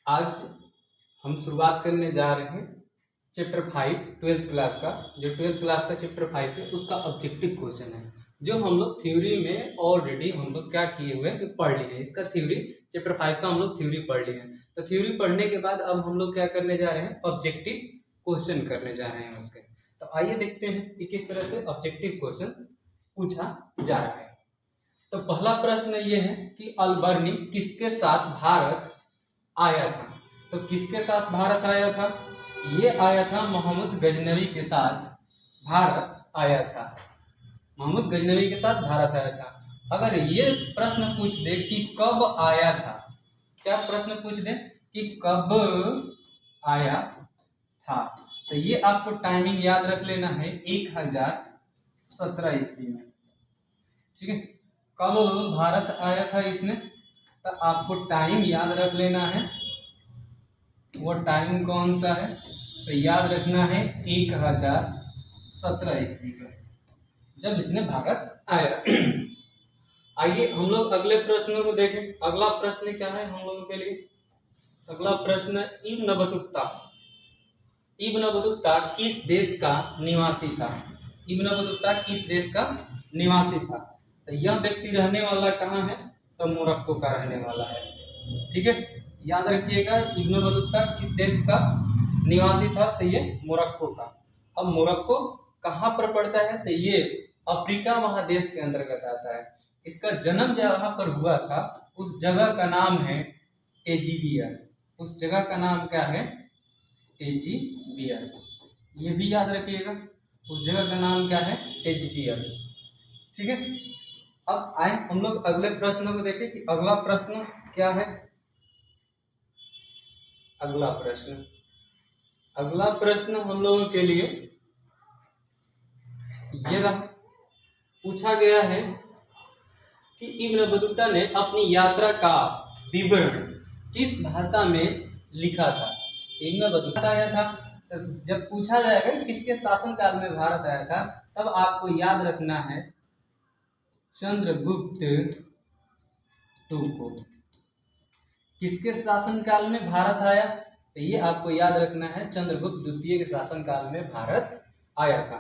आज हम शुरुआत करने जा रहे हैं चैप्टर 5 ट्वेल्थ क्लास का। जो ट्वेल्थ क्लास का चैप्टर 5 है उसका ऑब्जेक्टिव क्वेश्चन है, जो हम लोग थ्योरी में ऑलरेडी हम लोग क्या किए हुए हैं कि पढ़ लिए हैं। इसका थ्योरी चैप्टर 5 का हम लोग थ्योरी पढ़ लिए हैं। तो थ्योरी पढ़ने के बाद अब हम लोग क्या करने जा रहे हैं, ऑब्जेक्टिव क्वेश्चन करने जा रहे हैं उसके। तो आइए देखते हैं कि किस तरह से ऑब्जेक्टिव क्वेश्चन पूछा जा रहा है। तो पहला प्रश्न ये है कि अलबर्नी किसके साथ भारत आया था। तो किसके साथ भारत आया था? ये आया था मोहम्मद गजनवी के साथ भारत आया था। मोहम्मद गजनवी के साथ भारत आया था। अगर ये प्रश्न पूछ दे कि कब आया था, क्या प्रश्न पूछ दे कि कब आया था, तो ये आपको टाइमिंग याद रख लेना है 1017 ईस्वी में। ठीक है, कब भारत आया था इसमें, तो आपको टाइम याद रख लेना है। वो टाइम कौन सा है, तो याद रखना है 1017 ईस्वी का, जब इसने भारत आया। आइए हम लोग अगले प्रश्न को देखें। अगला प्रश्न क्या है हम लोगों के लिए? अगला प्रश्न इब्न बतूता। इब्न बतूता किस देश का निवासी था? इब्न बतूता किस देश का निवासी था? तो यह व्यक्ति रहने वाला कहाँ है, तो मोरक्को का रहने वाला है। ठीक है, याद रखिएगा इब्न बतूता किस देश का निवासी था, तो ये मोरक्को का। अब मोरक्को कहाँ पर पड़ता है, तो ये अफ्रीका महादेश के अंतर्गत आता है। इसका जन्म जहाँ पर हुआ था उस जगह का नाम है एजिबियर। उस जगह का नाम क्या है? एजिबियर। ये भी याद रखिएगा, उस जगह का नाम क्या है? एजिबियर। ठीक है, अब आए हम लोग अगले प्रश्न को देखें कि अगला प्रश्न क्या है। अगला प्रश्न हम लोगों के लिए ये रहा। पूछा गया है कि इब्न बतूता ने अपनी यात्रा का विवरण किस भाषा में लिखा था। इब्न बतूता आया था, तो जब पूछा जाएगा कि किसके शासनकाल में भारत आया था, तब आपको याद रखना है चंद्रगुप्त को। किसके शासनकाल में भारत आया, तो ये आपको याद रखना है चंद्रगुप्त द्वितीय के शासनकाल में भारत आया था।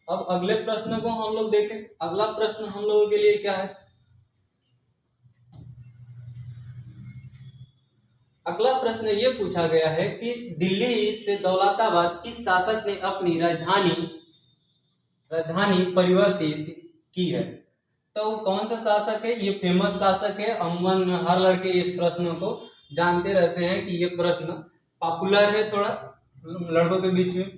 अब अगले प्रश्न को हम लोग देखें। अगला प्रश्न हम लोगों के लिए क्या है? अगला प्रश्न ये पूछा गया है कि दिल्ली से दौलताबाद किस शासक ने अपनी राजधानी परिवर्तित की है। तो कौन सा शासक है? ये फेमस शासक है, अमूमन हर लड़के इस प्रश्न को जानते रहते हैं कि ये प्रश्न पॉपुलर है थोड़ा लड़कों के बीच में।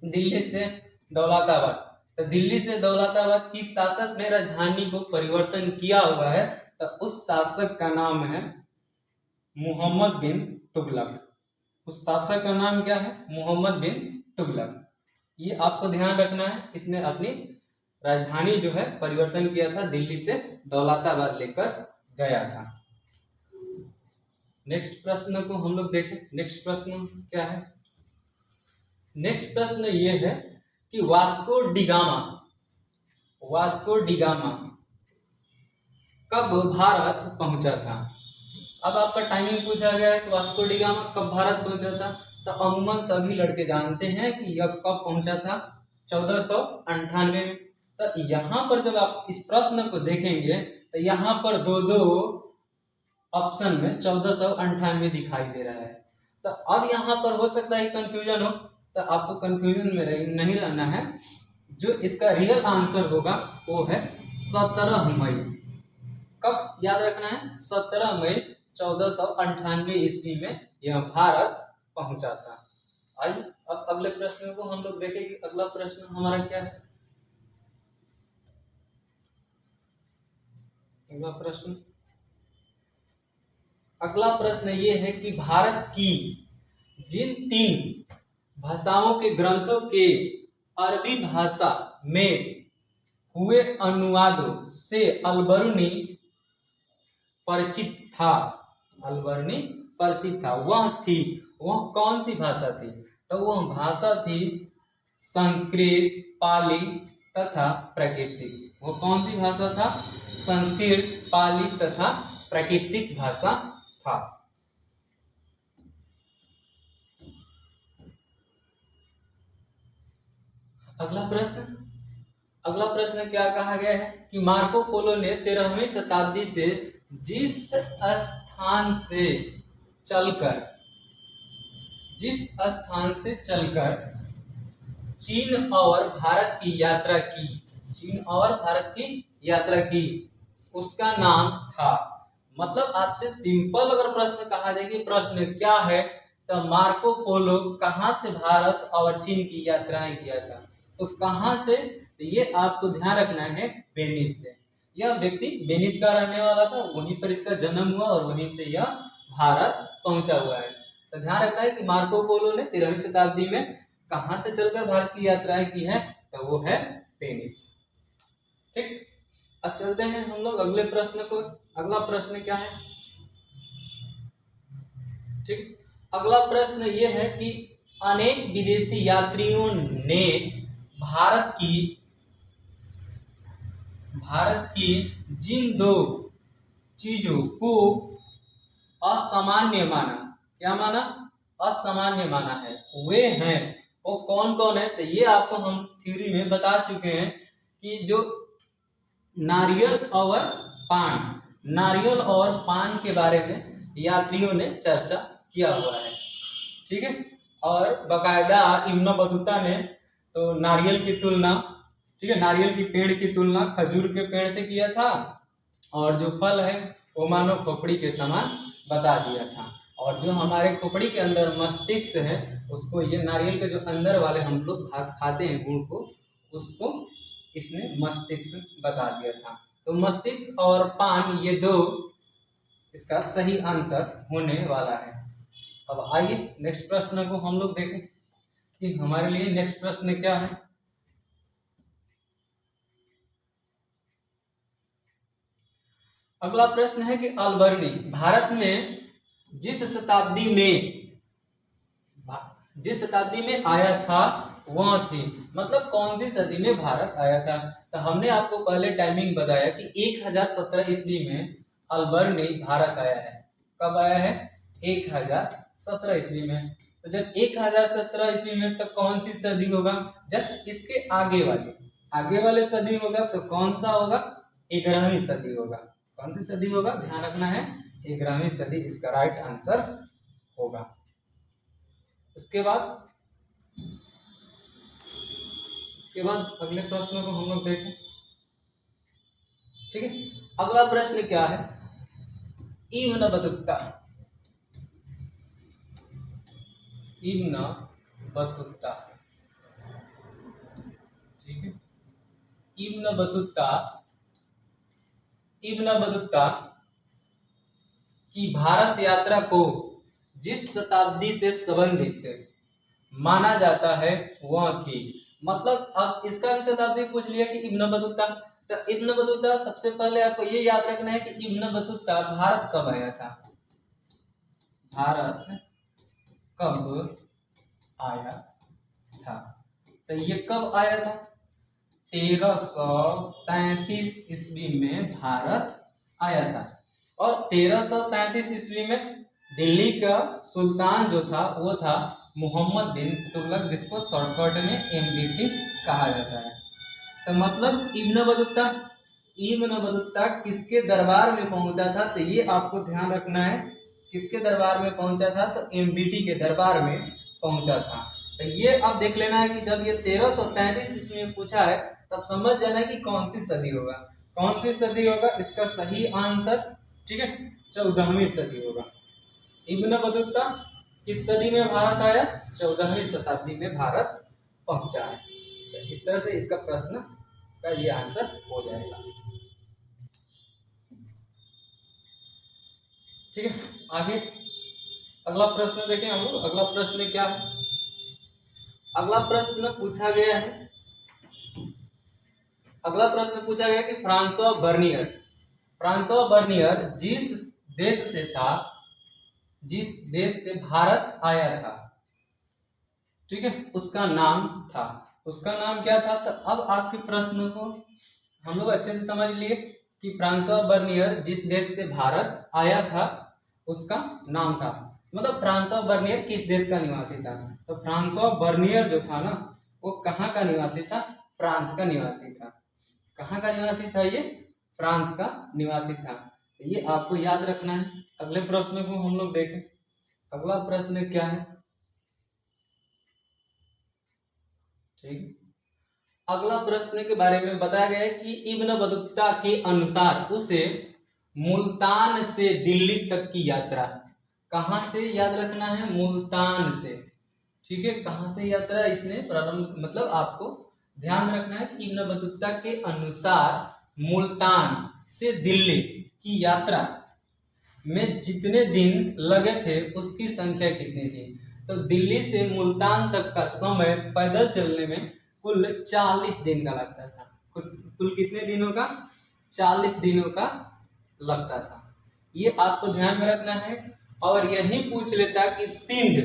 दिल्ली से दौलताबाद, तो दिल्ली से दौलताबाद किस शासक ने राजधानी को परिवर्तन किया हुआ है, तो उस शासक का नाम है मोहम्मद बिन तुगलक। उस शासक का नाम क्या है? मोहम्मद बिन तुगलक। ये आपको ध्यान रखना है, इसने अपनी राजधानी जो है परिवर्तन किया था, दिल्ली से दौलताबाद लेकर गया था। नेक्स्ट प्रश्न को हम लोग देखें। नेक्स्ट प्रश्न क्या है? नेक्स्ट प्रश्न ये है कि वास्को डिगामा कब भारत पहुंचा था। अब आपका टाइमिंग पूछा गया है कि वास्को डिगामा कब भारत पहुंचा था, तो अमूमन सभी लड़के जानते हैं कि यह कब पहुंचा था, 1498 में। तो यहाँ पर जब आप इस प्रश्न को देखेंगे तो यहाँ पर दो ऑप्शन में 1498 दिखाई दे रहा है। तो अब यहाँ पर हो सकता है कंफ्यूजन हो, तो आपको कंफ्यूजन में नहीं रहना है। जो इसका रियल आंसर होगा वो है 17 मई। कब याद रखना है? 17 मई 1498 ईस्वी में यह भारत पहुंचा था। आइए अब अगले प्रश्न को हम लोग देखें कि अगला प्रश्न हमारा क्या है। अगला प्रश्न ये है कि भारत की जिन 3 भाषाओं के ग्रंथों के अरबी भाषा में हुए अनुवादों से अलबर्नी परिचित था, वह कौन सी भाषा थी? तो वह भाषा थी संस्कृत, पाली तथा प्राकृतिक। वो कौन सी भाषा था? संस्कृत, पाली तथा प्राकृतिक भाषा था। अगला प्रश्न क्या कहा गया है कि मार्को पोलो ने 13वीं शताब्दी से जिस स्थान से चलकर चीन और भारत की यात्रा की उसका नाम था। मतलब आपसे सिंपल अगर प्रश्न कहा जाए कि प्रश्न क्या है, तो मार्को पोलो कहां से भारत और चीन की यात्राएं किया था, तो कहां से, तो ये आपको ध्यान रखना है, वेनिस से। यह व्यक्ति वेनिस का रहने वाला था, वहीं पर इसका जन्म हुआ और वहीं से यह भारत पहुंचा हुआ है। तो ध्यान रखना है कि मार्को पोलो ने 13वीं शताब्दी में कहां से चलकर भारत की यात्राएं की है, तो वो है वेनिस। ठीक, अब चलते हैं हम लोग अगले प्रश्न को। अगला प्रश्न क्या है? ठीक, अगला प्रश्न ये है कि अनेक विदेशी यात्रियों ने भारत की जिन दो चीजों को असामान्य माना, क्या माना? असामान्य माना है, वे हैं, वो कौन कौन है? तो ये आपको हम थ्योरी में बता चुके हैं कि जो नारियल और पान के बारे में यात्रियों ने चर्चा किया हुआ है। ठीक है, और बकायदा इब्न बतूता ने तो नारियल की तुलना, ठीक है, नारियल की पेड़ की तुलना खजूर के पेड़ से किया था, और जो फल है वो मानो खोपड़ी के समान बता दिया था। और जो हमारे खोपड़ी के अंदर मस्तिष्क है, उसको ये नारियल के जो अंदर वाले हम लोग खाते हैं गुण को, उसको इसने मस्तिष्क बता दिया था। तो मस्तिष्क और पान, ये दो इसका सही आंसर होने वाला है। अब आइए नेक्स्ट प्रश्न को हम लोग देखें कि हमारे लिए नेक्स्ट प्रश्न क्या है। अगला प्रश्न है कि अलबर्नी भारत में जिस शताब्दी में आया था वह थी, मतलब कौन सी सदी में भारत आया था? तो हमने आपको पहले टाइमिंग बताया कि 1017 ईस्वी में अलबर्नी भारत आया है। कब आया है? 1017 ईस्वी में। तो जब 1017 ईस्वी में, तो कौन सी सदी होगा? जस्ट इसके आगे वाले सदी होगा, तो कौन सा होगा? 11वीं सदी होगा। कौन सी सदी होगा? ध्यान रखना है, 11वीं सदी इसका राइट आंसर होगा। इसके बाद अगले प्रश्न को हम लोग देखें। ठीक है, अगला प्रश्न क्या है? इब्न बतूता, ठीक है, इब्न बतूता की भारत यात्रा को जिस शताब्दी से संबंधित माना जाता है वह थी। मतलब अब इसका भी शताब्दी पूछ लिया कि इब्न बतूता, तो इब्न बतूता सबसे पहले आपको ये याद रखना है कि इब्न बतूता भारत कब आया था? तो ये कब आया था? 1333 ईस्वी में भारत आया था। और 1333 ईस्वी में दिल्ली का सुल्तान जो था वो था मोहम्मद बिन तुगलक, जिसको शॉर्टकट में MBT कहा जाता है। तो मतलब इब्न बतूता किसके दरबार में पहुंचा था? तो ये आपको ध्यान रखना है, किसके दरबार में पहुंचा था? तो MBT के दरबार में पहुंचा था। तो ये अब देख लेना है कि जब ये 1333 ईस्वी में पूछा है, तब समझ जाना है कि कौन सी सदी होगा। इसका सही आंसर, ठीक है, 14वीं सदी होगा। इब्न बतूता किस सदी में भारत आया? 14वीं शताब्दी में भारत पहुंचा है। तो इस तरह से इसका प्रश्न का ये आंसर हो जाएगा। ठीक है, आगे अगला प्रश्न देखें हम लोग। अगला प्रश्न क्या है? अगला प्रश्न पूछा गया कि फ्रांसवा बर्नियर जिस देश से भारत आया था, ठीक है, उसका नाम क्या था? तो अब आपके प्रश्न को हम लोग अच्छे से समझ लिए कि फ्रांसवा बर्नियर जिस देश से भारत आया था उसका नाम था। मतलब फ्रांसवा बर्नियर किस देश का निवासी था? तो फ्रांसवा बर्नियर जो था ना, वो कहाँ का निवासी था? फ्रांस का निवासी था। कहाँ का निवासी था ये? फ्रांस का निवासी था। ये आपको याद रखना है। अगले प्रश्न को हम लोग देखें। अगला प्रश्न क्या है? ठीक, अगला प्रश्न के बारे में बताया गया है कि इब्न बतूता के अनुसार उसे मुल्तान से दिल्ली तक की यात्रा, कहाँ से याद रखना है? मुल्तान से। ठीक है, कहाँ से यात्रा इसने प्रारंभ, मतलब आपको ध्यान में रखना है कि इब्न बतूता के अनुसार मुल्तान से दिल्ली की यात्रा में जितने दिन लगे थे उसकी संख्या कितनी थी। तो दिल्ली से मुल्तान तक का समय पैदल चलने में कुल 40 दिन का लगता था। कुल कितने दिनों का? 40 दिनों का लगता था। ये आपको ध्यान में रखना है। और यही पूछ लेता कि सिंध,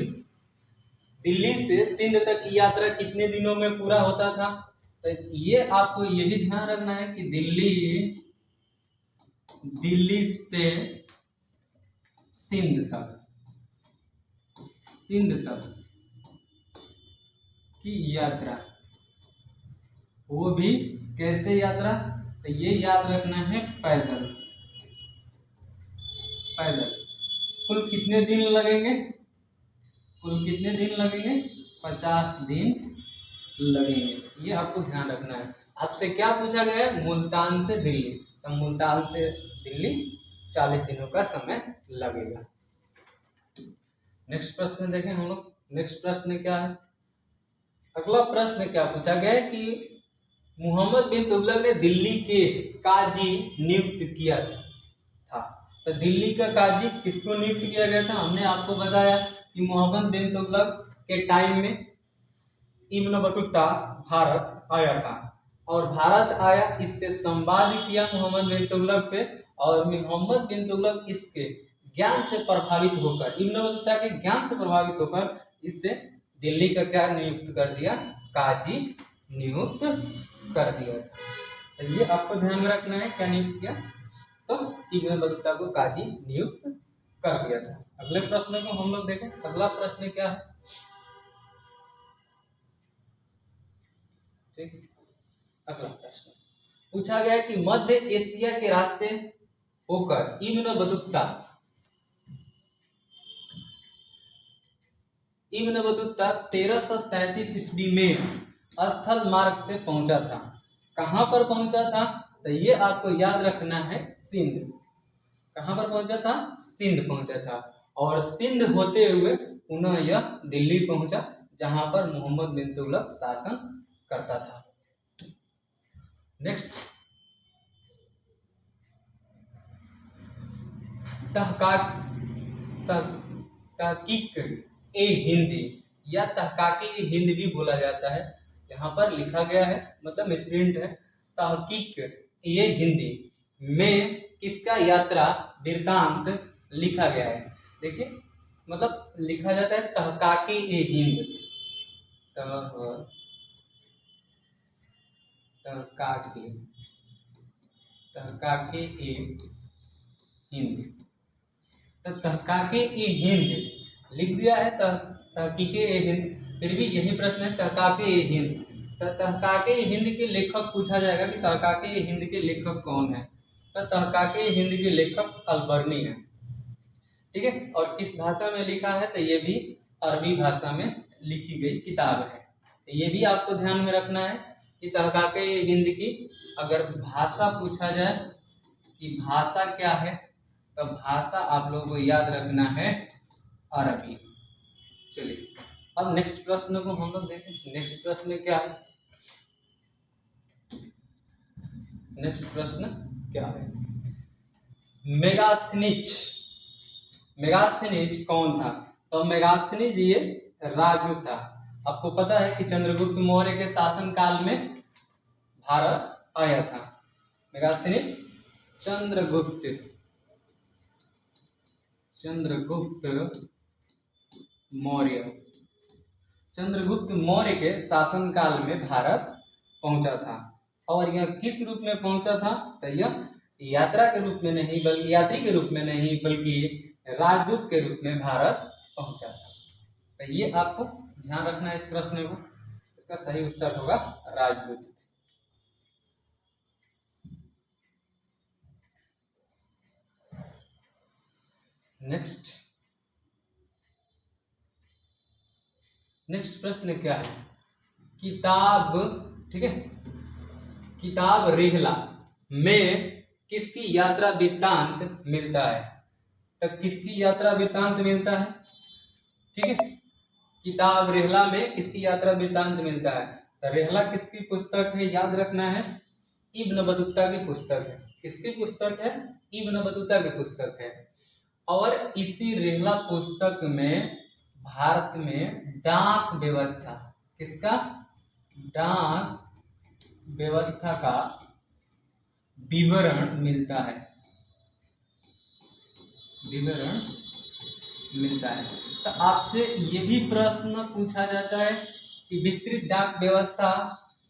दिल्ली से सिंध तक की यात्रा कितने दिनों में पूरा होता था। तो ये आपको ये भी ध्यान रखना है कि दिल्ली से सिंध तक की यात्रा, वो भी कैसे यात्रा? तो ये याद रखना है पैदल। कुल कितने दिन लगेंगे? 50 दिन लगेंगे। ये आपको ध्यान रखना है। आपसे क्या पूछा गया है? मुल्तान से दिल्ली। तो मुल्तान से दिल्ली 40 दिनों का समय लगेगा। नेक्स्ट प्रश्न देखें हम लोग। नेक्स्ट प्रश्न क्या है? अगला प्रश्न क्या पूछा गया है कि मोहम्मद बिन तुगलक ने दिल्ली के काजी नियुक्त किया था। तो दिल्ली का काजी किसको नियुक्त किया गया था? हमने आपको बताया कि मोहम्मद बिन तुगलक के टाइम में इब्न बतूता भारत आया था, और भारत आया, इससे संवाद किया मोहम्मद बिन तुगलक से, और मोहम्मद बिन तुगलक इसके ज्ञान से प्रभावित होकर, इब्न बतूता के ज्ञान से प्रभावित होकर इससे दिल्ली का क्या नियुक्त कर दिया? काजी नियुक्त कर दिया था। तो ये आपको ध्यान में रखना है, क्या नियुक्त किया? तो इब्न बतूता को काजी नियुक्त कर दिया था। अगले प्रश्न को हम लोग देखें। अगला प्रश्न क्या है? ठीक, अगला प्रश्न पूछा गया कि मध्य एशिया के रास्ते होकर इब्न बतूता 1333 ईस्वी में स्थल मार्ग से पहुंचा था। कहां पर पहुंचा था? तो ये आपको याद रखना है, सिंध। कहां पर पहुंचा था? सिंध पहुंचा था। और सिंध होते हुए पुनः यह दिल्ली पहुंचा, जहां पर मोहम्मद बिन तुगलक शासन करता था। नेक्स्ट, तहकीक ए हिंदी या तहकाकी हिंद भी बोला जाता है। यहाँ पर लिखा गया है, मतलब स्प्रिंट है, तहकीक ये हिंदी में किसका यात्रा वृत्तांत लिखा गया है। देखिए, मतलब लिखा जाता है तहकाकी ए हिंद, तहकाकी ए हिंद, तो तहकाके ए हिंद लिख दिया है, तहकीके ए हिंद। फिर भी यही प्रश्न है, तहकाके ए हिंद। तो तहकाके ए हिंद के लेखक पूछा जाएगा कि तहकाके ए हिंद के लेखक कौन है। तो तहकाके ए हिंद के लेखक अलबर्नी है। ठीक है, और किस भाषा में लिखा है? तो ये भी अरबी भाषा में लिखी गई किताब है। तो ये भी आपको ध्यान में रखना है कि तहकाके ए हिंद की अगर भाषा पूछा जाए कि भाषा क्या है, तो भाषा आप लोगों को याद रखना है अरबी। चलिए, अब नेक्स्ट प्रश्न को हम लोग देखें। नेक्स्ट प्रश्न क्या है? नेक्स्ट प्रश्न क्या है? मेगास्थनीज कौन था? तो मेगास्थनीज ये राजदूत था। आपको पता है कि चंद्रगुप्त मौर्य के शासन काल में भारत आया था। मेगास्थनीज चंद्रगुप्त मौर्य के शासनकाल में भारत पहुंचा था। और यह किस रूप में पहुंचा था? तो यह यात्रा के रूप में नहीं, बल्कि यात्री के रूप में नहीं, बल्कि राजदूत के रूप में भारत पहुंचा था। तो ये आपको ध्यान रखना है इस प्रश्न को। इसका सही उत्तर होगा राजदूत। नेक्स्ट प्रश्न क्या है? किताब, ठीक है, किताब रिहला में किसकी यात्रा वृत्तांत मिलता है? तो किसकी यात्रा वृत्तांत मिलता है? ठीक है, किताब रिहला में किसकी यात्रा वृत्तांत मिलता है? तो रिहला किसकी पुस्तक है? याद रखना है, इब्न बतूता की पुस्तक है। किसकी पुस्तक है? इब्न बतूता की पुस्तक है। और इसी रिहला पुस्तक में भारत में डाक व्यवस्था, किसका? डाक व्यवस्था का विवरण मिलता है, विवरण मिलता है। तो आपसे ये भी प्रश्न पूछा जाता है कि विस्तृत डाक व्यवस्था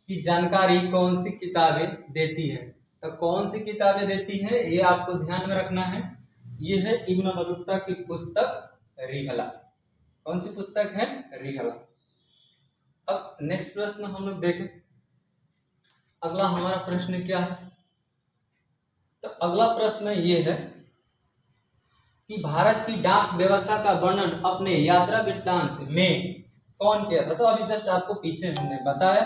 की जानकारी कौन सी किताबें देती है? तो कौन सी किताबें देती है ये आपको ध्यान में रखना है। ये है इब्न बतूता की पुस्तक रिहला। कौन सी पुस्तक है? रिहला। अब नेक्स्ट प्रश्न हम लोग देखें, अगला हमारा प्रश्न क्या है? तो अगला प्रश्न ये है कि भारत की डाक व्यवस्था का वर्णन अपने यात्रा वृत्तांत में कौन किया था? तो अभी जस्ट आपको पीछे हमने बताया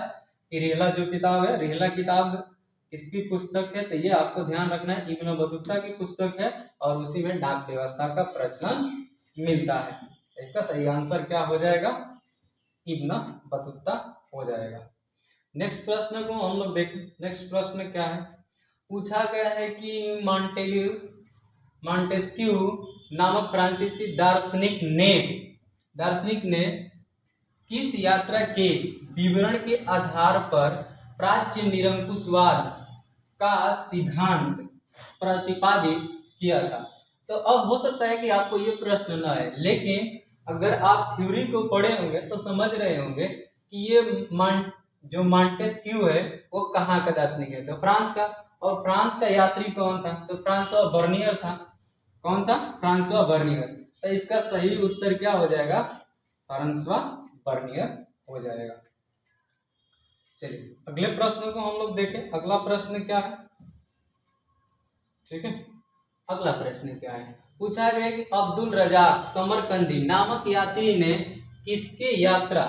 कि रिहला जो किताब है, रिहला किताब किसकी पुस्तक है? तो ये आपको ध्यान रखना है, इब्न बतूता की पुस्तक है और उसी में डाक व्यवस्था का प्रचलन मिलता है। इसका सही आंसर क्या हो जाएगा? इब्न बतूता हो जाएगा। नेक्स्ट प्रश्न को हम लोग देखें। नेक्स्ट प्रश्न क्या है? पूछा गया है कि मॉन्टेस्क्यू नामक फ्रांसीसी दार्शनिक ने किस यात्रा के विवरण के आधार पर प्राच्य निरंकुशवाद का सिद्धांत प्रतिपादित किया था? तो अब हो सकता है कि आपको ये प्रश्न न आए, लेकिन अगर आप थ्योरी को पढ़े होंगे तो समझ रहे होंगे कि ये जो मॉन्टेस्क्यू है वो कहाँ का दार्शनिक है? तो फ्रांस का। और फ्रांस का यात्री कौन था? तो फ्रांसवा बर्नियर था। कौन था? Francois Bernier. तो इसका सही उत्तर क्या हो जाएगा? फ्रांसवा बर्नियर हो जाएगा। चलिए अगले प्रश्न को हम लोग देखें। अगला प्रश्न क्या है? ठीक है, अगला प्रश्न क्या है? पूछा गया कि अब्दुल रजाक समरकंदी नामक यात्री ने किसके यात्रा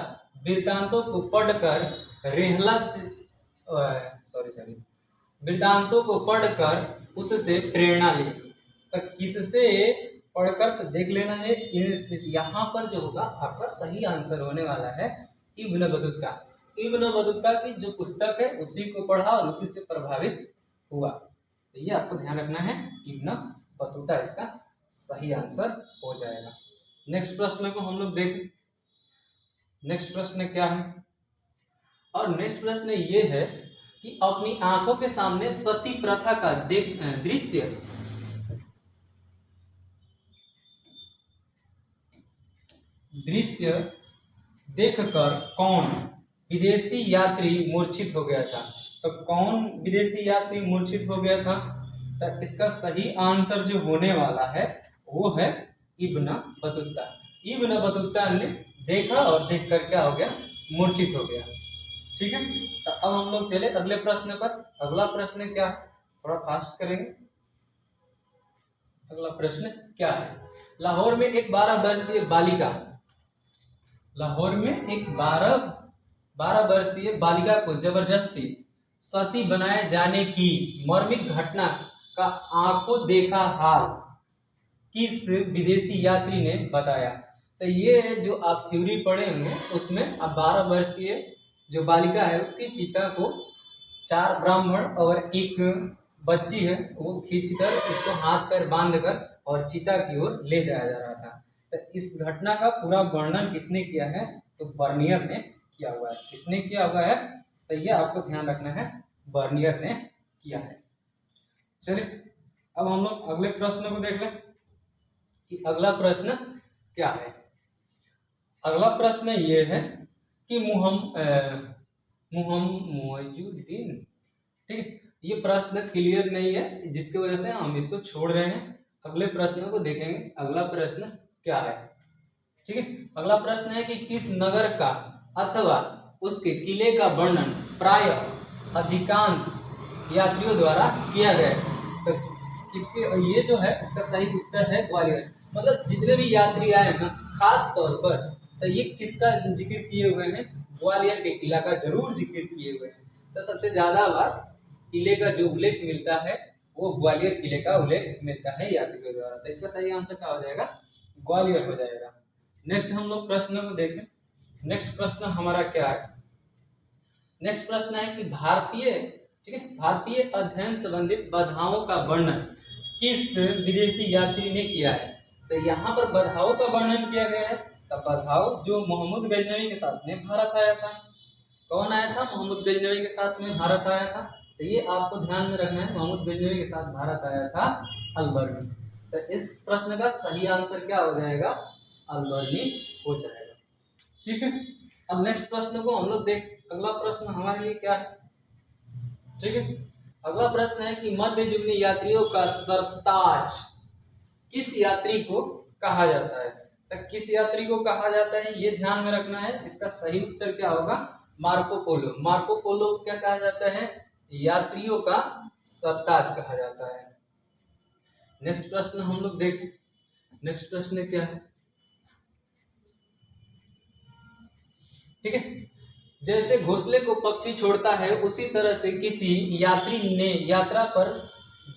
वृत्तांतों को पढ़कर रिहला वृत्तांतों को पढ़कर उससे प्रेरणा ली? तो किससे पढ़कर? तो देख लेना है, यहाँ पर जो होगा आपका सही आंसर होने वाला है इब्न बतूता। इब्न बतूता की जो पुस्तक है उसी को पढ़ा और उसी से प्रभावित हुआ। तो ये आपको ध्यान रखना है, इब्न बतूता इसका सही आंसर हो जाएगा। नेक्स्ट प्रश्न को हम लोग देखें। नेक्स्ट प्रश्न क्या है? और नेक्स्ट प्रश्न ये है कि अपनी आंखों के सामने सती प्रथा का दृश्य देखकर कौन विदेशी यात्री मूर्छित हो गया था? तो कौन विदेशी यात्री मूर्छित हो गया था? तो इसका सही आंसर जो होने वाला है वो है इब्न बतूता। इब्न बतूता ने देखा और देखकर क्या हो गया? मूर्छित हो गया। ठीक है, तो अब हम लोग चले अगले प्रश्न पर। अगला प्रश्न क्या है? थोड़ा फास्ट करेंगे। अगला प्रश्न क्या है? लाहौर में एक 12 वर्षीय बालिका, लाहौर में एक 12 वर्षीय बालिका को जबरदस्ती सती बनाए जाने की मर्मिक घटना का आंखों देखा हाल किस विदेशी यात्री ने बताया? तो ये जो आप थ्योरी पढ़े होंगे उसमें अब 12 वर्षीय जो बालिका है उसकी चिता को 4 ब्राह्मण और एक बच्ची है वो खींचकर उसको हाथ पैर बांधकर और चिता की ओर ले जाया जा रहा था। तो इस घटना का पूरा वर्णन किसने किया है? तो बर्नियर ने किया हुआ है। किसने किया हुआ है? तो ये आपको ध्यान रखना है, बर्नियर ने किया है। चलिए अब हम लोग अगले प्रश्न को देख लें कि अगला प्रश्न क्या है। अगला प्रश्न ये है कि मुइजुद्दीन, ठीक, ये प्रश्न क्लियर नहीं है जिसकी वजह से हम इसको छोड़ रहे हैं। अगले प्रश्न को देखेंगे। अगला प्रश्न क्या है? ठीक है, अगला प्रश्न है कि किस नगर का अथवा उसके किले का वर्णन प्रायः अधिकांश यात्रियों द्वारा किया गया है। तो इसके ये जो है इसका सही उत्तर है ग्वालियर। मतलब जितने भी यात्री आए ना, खास तौर पर तो ये किसका जिक्र किए हुए हैं, ग्वालियर के किला का जरूर जिक्र किए हुए हैं। तो सबसे ज्यादा बार किले का जो उल्लेख मिलता है वो ग्वालियर किले का उल्लेख मिलता है यात्रियों द्वारा। तो इसका सही आंसर क्या हो जाएगा, ग्वालियर हो जाएगा। नेक्स्ट हम लोग प्रश्न को देखें। नेक्स्ट प्रश्न हमारा क्या है, नेक्स्ट प्रश्न है कि भारतीय, ठीक है, भारतीय अध्ययन संबंधित बाधाओं का वर्णन किस विदेशी यात्री ने किया है। तो यहाँ पर बाधाओं का वर्णन किया गया है। तो बाधाओं जो मोहम्मद गजनवी के साथ में भारत आया था। कौन आया था, मोहम्मद गजनवी के साथ में भारत आया था। तो ये आपको ध्यान में रखना है, मोहम्मद गजनवी के साथ भारत आया था अलबर्नी। तो इस प्रश्न का सही आंसर क्या हो जाएगा, अलबर्नी हो जाएगा। ठीक है, अब नेक्स्ट प्रश्न को हम लोग देख, अगला प्रश्न हमारे लिए क्या है। ठीक है, अगला प्रश्न है कि मध्य युगीन यात्रियों का सरताज किस यात्री को कहा जाता है। तो किस यात्री को कहा जाता है ये ध्यान में रखना है। इसका सही उत्तर क्या होगा, मार्को पोलो। मार्को पोलो क्या कहा जाता है, यात्रियों का सरताज कहा जाता है। नेक्स्ट प्रश्न हम लोग देखें। नेक्स्ट प्रश्न क्या है, ठीक है, जैसे घोंसले को पक्षी छोड़ता है उसी तरह से किसी यात्री ने यात्रा पर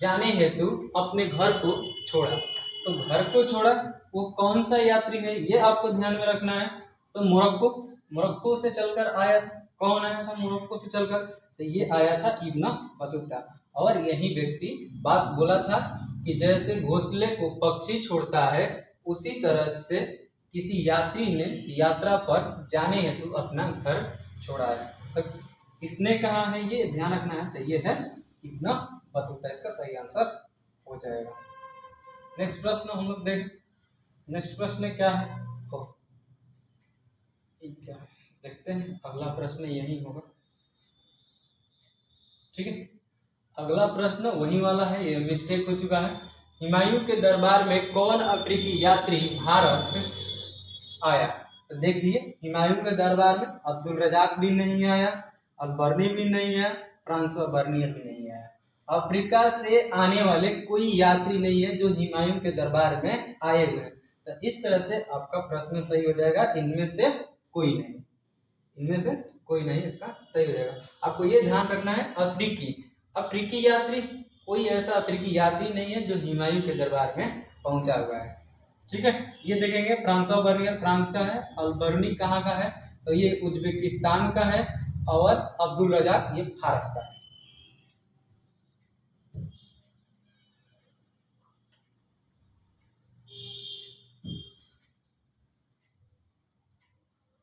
जाने हेतु अपने घर को छोड़ा। तो घर को छोड़ा वो कौन सा यात्री है ये आपको ध्यान में रखना है। तो मोरक्को से चलकर आया था। कौन आया था मोरक्को से चलकर, तो ये आया था इब्न बतूता। और यही व्यक्ति बात बोला था कि जैसे घोंसले को पक्षी छोड़ता है उसी तरह से किसी यात्री ने यात्रा पर जाने हेतु अपना घर छोड़ा है। तो किसने कहा है ये ध्यान रखना है। तो ये है इब्न बतूता, इसका सही आंसर हो जाएगा। नेक्स्ट प्रश्न हम लोग देख, नेक्स्ट प्रश्न क्या है, क्या है देखते हैं। अगला प्रश्न यही होगा। ठीक है, अगला प्रश्न वही वाला है, ये मिस्टेक हो चुका है। हुमायूं के दरबार में कौन अफ्रीकी यात्री भारत आया। तो देखिए हुमायूं के दरबार में अब्दुल रजाक भी नहीं आया, अलबर्नी भी नहीं आया, फ्रांसवा बर्नियर भी नहीं आया। अफ्रीका से आने वाले कोई यात्री नहीं है जो हुमायूं के दरबार में आए हुए हैं। तो इस तरह से आपका प्रश्न सही हो जाएगा, इनमें से कोई नहीं, इनमें से कोई नहीं, इसका सही हो जाएगा। आपको ये ध्यान रखना है, अफ्रीकी यात्री, कोई ऐसा अफ्रीकी यात्री नहीं है जो हुमायूं के दरबार में पहुंचा हुआ है। ठीक है, ये देखेंगे फ्रांसवा बर्नियर फ्रांस का है, अलबर्नी कहाँ का है, तो ये उज्बेकिस्तान का है, और अब्दुल रजाक ये फारस का है।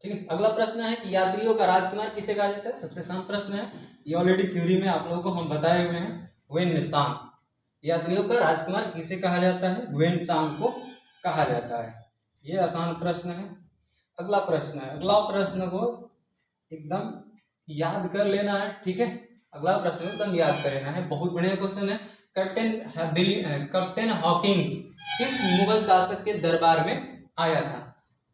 ठीक है, अगला प्रश्न है कि यात्रियों का राजकुमार किसे कहा जाता है। सबसे आसान प्रश्न है, ये ऑलरेडी थ्योरी में आप लोगों को हम बताए हुए हैं, वेन सांग। यात्रियों का राजकुमार किसे कहा जाता है, वेन सांग को कहा जाता है। ये आसान प्रश्न है। अगला प्रश्न है, अगला प्रश्न को एकदम याद कर लेना है। ठीक है, अगला प्रश्न एकदम याद कर लेना है, बहुत बढ़िया क्वेश्चन है। कैप्टन हॉकिंस किस मुगल शासक के दरबार में आया था।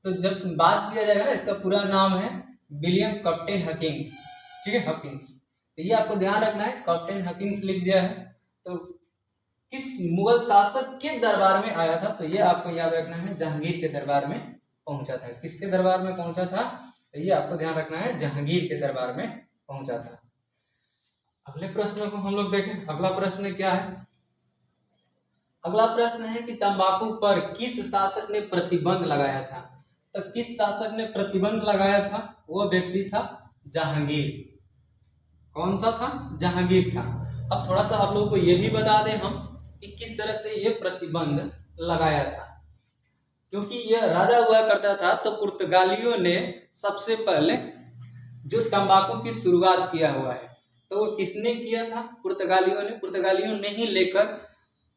तो जब बात किया जाएगा ना, इसका पूरा नाम है विलियम कैप्टन हकिंग। ठीक है, हकिंग्स। तो ये आपको ध्यान रखना है, कैप्टन हकिंग्स लिख दिया है। तो किस मुगल शासक के दरबार में आया था, तो ये आपको याद रखना है, जहांगीर के दरबार में पहुंचा था। किसके दरबार में पहुंचा था, तो ये आपको ध्यान रखना है, जहांगीर के दरबार में पहुंचा था। अगले प्रश्न को हम लोग देखें। अगला प्रश्न क्या है, अगला प्रश्न है कि तंबाकू पर किस शासक ने प्रतिबंध लगाया था। तो किस शासक ने प्रतिबंध लगाया था, वो व्यक्ति था जहांगीर। कौन सा था, जहांगीर था। अब थोड़ा सा आप लोगों को ये भी बता दें हम कि किस तरह से ये प्रतिबंध लगाया था। क्योंकि यह राजा हुआ करता था, तो पुर्तगालियों ने सबसे पहले जो तंबाकू की शुरुआत किया हुआ है, तो वो किसने किया था, पुर्तगालियों ने ही लेकर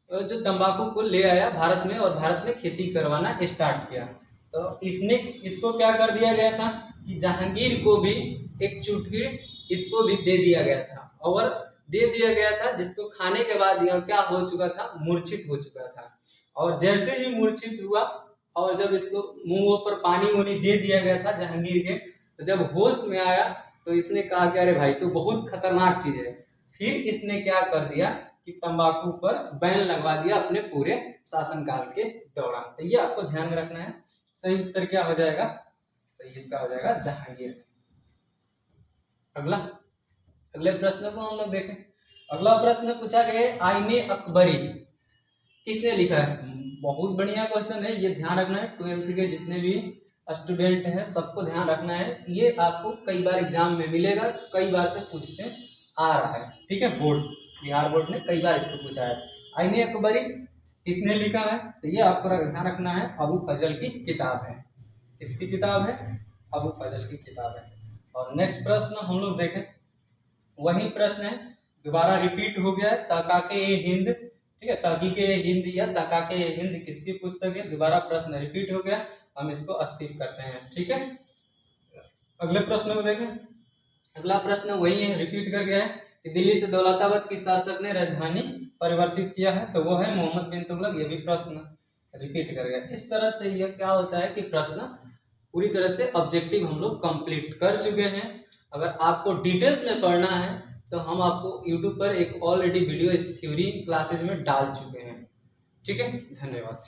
जो तंबाकू को ले आया भारत में, और भारत में खेती करवाना स्टार्ट किया। तो इसको क्या कर दिया गया था कि जहांगीर को भी एक चुटकी इसको भी दे दिया गया था, और दे दिया गया था, जिसको खाने के बाद यह क्या हो चुका था, मूर्छित हो चुका था। और जैसे ही मूर्छित हुआ और जब इसको मुंह पर पानी वानी दे दिया गया था जहांगीर के, तो जब होश में आया तो इसने कहा कि अरे भाई तो बहुत खतरनाक चीज है। फिर इसने क्या कर दिया कि तंबाकू पर बैन लगवा दिया अपने पूरे शासनकाल के दौरान। तो ये आपको ध्यान में रखना है। सही उत्तर क्या हो जाएगा, तो इसका हो जाएगा जहांगीर। अगला, अगले प्रश्न को हम लोग देखें। अगला प्रश्न पूछा गया आईने अकबरी किसने लिखा है। बहुत बढ़िया क्वेश्चन है, ये ध्यान रखना है। 12th के जितने भी स्टूडेंट हैं सबको ध्यान रखना है, ये आपको कई बार एग्जाम में मिलेगा, कई बार से पूछते आ रहा है। ठीक है, बोर्ड, बिहार बोर्ड ने कई बार इसको पूछा है। आईने अकबरी किसने लिखा है, तो ये आपको ध्यान रखना है, अबू फजल की किताब है। किसकी किताब है, अबू फजल की किताब है। और नेक्स्ट प्रश्न हम लोग देखें, वही प्रश्न है, दोबारा रिपीट हो गया है, तहकाके हिंद। ठीक है, तहकीके हिंद या तहकाके हिंद किसकी पुस्तक है, दोबारा प्रश्न रिपीट हो गया, हम इसको स्किप करते हैं। ठीक है, अगले प्रश्न को देखें। अगला प्रश्न वही है, रिपीट कर गया है कि दिल्ली से दौलताबाद किस शासक ने राजधानी परिवर्तित किया है, तो वो है मोहम्मद बिन तुगलक। ये भी प्रश्न रिपीट कर गया। इस तरह से यह क्या होता है कि प्रश्न पूरी तरह से ऑब्जेक्टिव हम लोग कंप्लीट कर चुके हैं। अगर आपको डिटेल्स में पढ़ना है तो हम आपको यूट्यूब पर एक ऑलरेडी वीडियो इस थ्योरी क्लासेज में डाल चुके हैं। ठीक है, धन्यवाद।